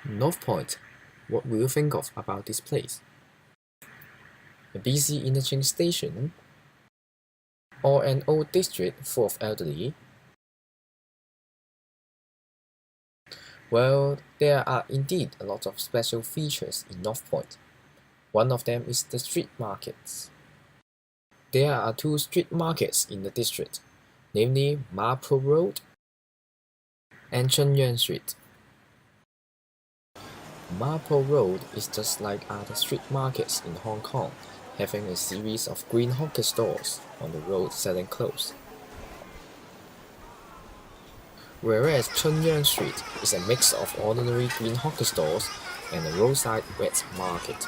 North Point, what will you think of about this place? A busy interchange station? Or an old district full of elderly? Well, there are indeed a lot of special features in North Point. One of them is the street markets. There are two street markets in the district, namely Mapo Road and Chun Yeung Street. Mapo Road is just like other street markets in Hong Kong, having a series of green hawker stores on the road selling clothes. Whereas Chun Yeung Street is a mix of ordinary green hawker stores and a roadside wet market.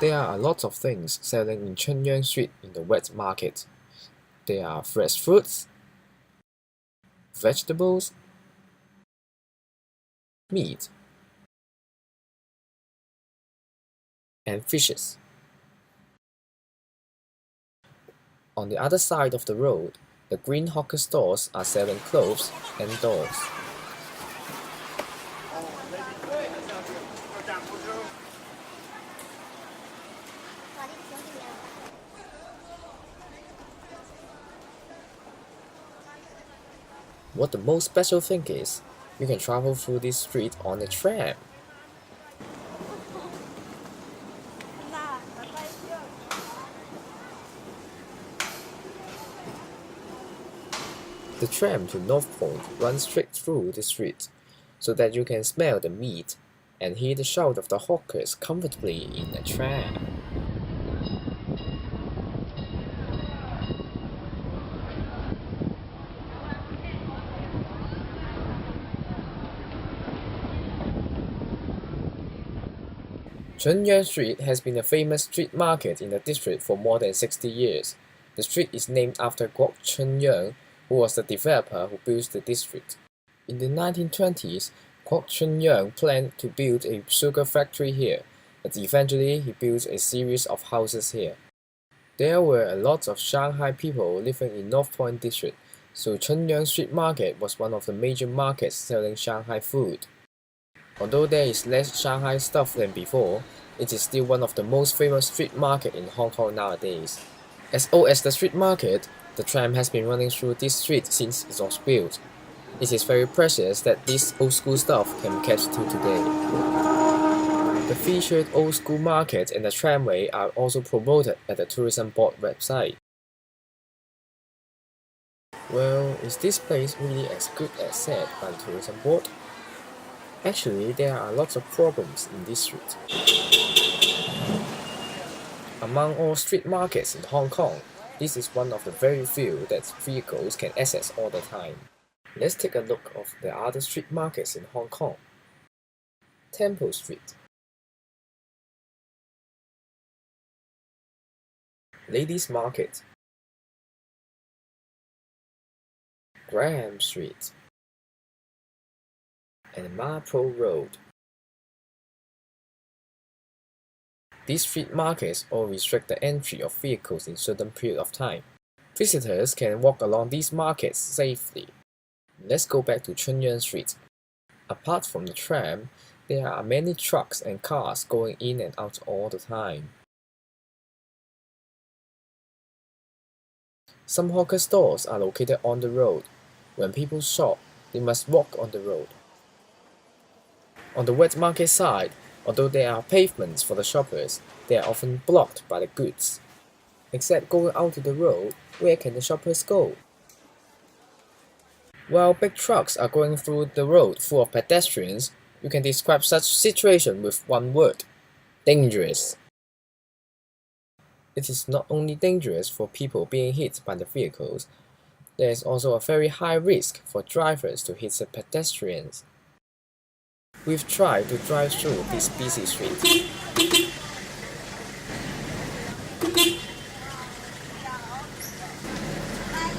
There are lots of things selling in Chun Yeung Street in the wet market. There are fresh fruits, vegetables, meat, and fishes. On the other side of the road, the green hawker stores are selling clothes and dolls. What the most special thing is, you can travel through this street on a tram. The tram to North Point runs straight through the street, so that you can smell the meat and hear the shout of the hawkers comfortably in a tram. Chun Yeung Street has been a famous street market in the district for more than 60 years. The street is named after Chun Yeung, who was the developer who built the district. In the 1920s, Chun Yeung planned to build a sugar factory here, but eventually he built a series of houses here. There were a lot of Shanghai people living in North Point district, so Chun Yeung Street Market was one of the major markets selling Shanghai food. Although there is less Shanghai stuff than before, it is still one of the most famous street market in Hong Kong nowadays. As old as the street market, the tram has been running through this street since it was built. It is very precious that this old school stuff can be kept till today. The featured old school market and the tramway are also promoted at the tourism board website. Well, is this place really as good as said by the tourism board? Actually, there are lots of problems in this street. Among all street markets in Hong Kong, this is one of the very few that vehicles can access all the time. Let's take a look at the other street markets in Hong Kong. Temple Street, Ladies Market, Graham Street, and Mapo Road. These street markets all restrict the entry of vehicles in certain period of time. Visitors can walk along these markets safely. Let's go back to Chun Yeung Street. Apart from the tram, there are many trucks and cars going in and out all the time. Some hawker stores are located on the road. When people shop, they must walk on the road. On the wet market side, although there are pavements for the shoppers, they are often blocked by the goods. Except going out to the road, where can the shoppers go? While big trucks are going through the road full of pedestrians, you can describe such situation with one word: dangerous. It is not only dangerous for people being hit by the vehicles, there is also a very high risk for drivers to hit the pedestrians. We've tried to drive through this busy street.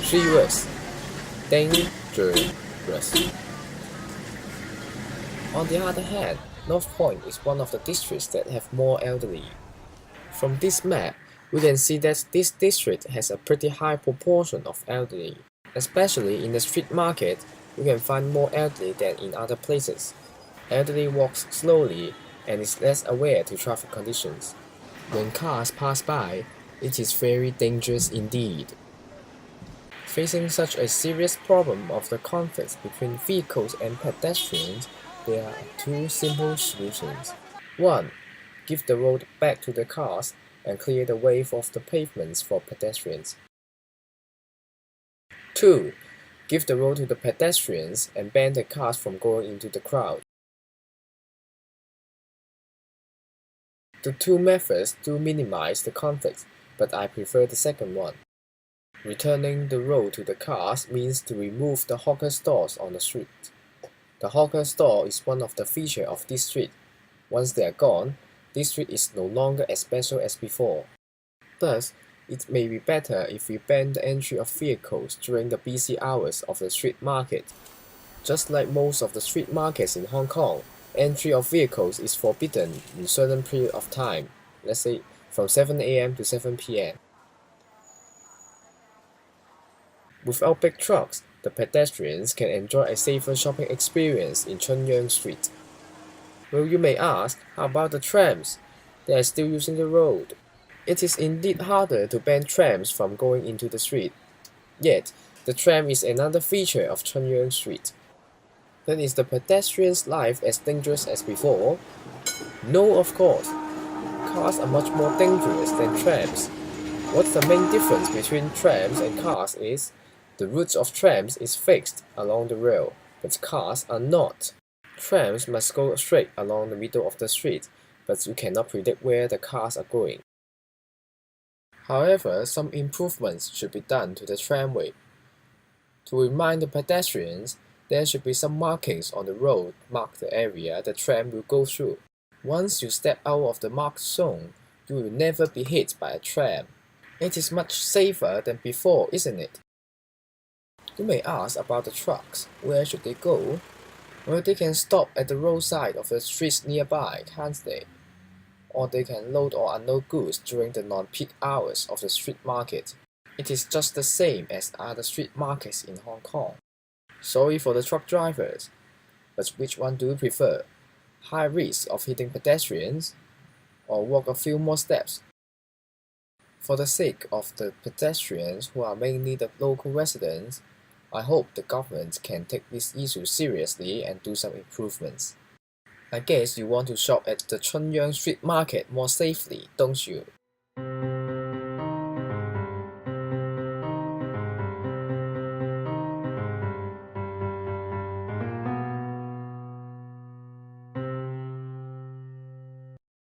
3 words: danger. prosperous. On the other hand, North Point is one of the districts that have more elderly. From this map, we can see that this district has a pretty high proportion of elderly. Especially in the street market, you can find more elderly than in other places. Elderly walks slowly and is less aware to traffic conditions. When cars pass by, it is very dangerous indeed. Facing such a serious problem of the conflicts between vehicles and pedestrians, there are two simple solutions. 1. Give the road back to the cars and clear the way of the pavements for pedestrians. 2. Give the road to the pedestrians and ban the cars from going into the crowd. The two methods do minimize the conflict, but I prefer the second one. Returning the road to the cars means to remove the hawker stores on the street. The hawker store is one of the features of this street. Once they are gone, this street is no longer as special as before. Thus, it may be better if we ban the entry of vehicles during the busy hours of the street market. Just like most of the street markets in Hong Kong, entry of vehicles is forbidden in a certain period of time, let's say from 7 a.m. to 7 p.m. Without big trucks, the pedestrians can enjoy a safer shopping experience in Chun Yeung Street. Well, you may ask, how about the trams? They are still using the road. It is indeed harder to ban trams from going into the street. Yet, the tram is another feature of Chun Yeung Street. Then is the pedestrian's life as dangerous as before? No, of course. Cars are much more dangerous than trams. What's the main difference between trams and cars is the routes of trams is fixed along the rail, but cars are not. Trams must go straight along the middle of the street, but you cannot predict where the cars are going. However, some improvements should be done to the tramway. To remind the pedestrians, there should be some markings on the road mark the area the tram will go through. Once you step out of the marked zone, you will never be hit by a tram. It is much safer than before, isn't it? You may ask about the trucks. Where should they go? Well, they can stop at the roadside of the streets nearby, can't they? Or they can load or unload goods during the non-peak hours of the street market. It is just the same as other street markets in Hong Kong. Sorry for the truck drivers, but which one do you prefer? High risk of hitting pedestrians, or walk a few more steps? For the sake of the pedestrians who are mainly the local residents, I hope the government can take this issue seriously and do some improvements. I guess you want to shop at the Chun Yeung Street Market more safely, don't you?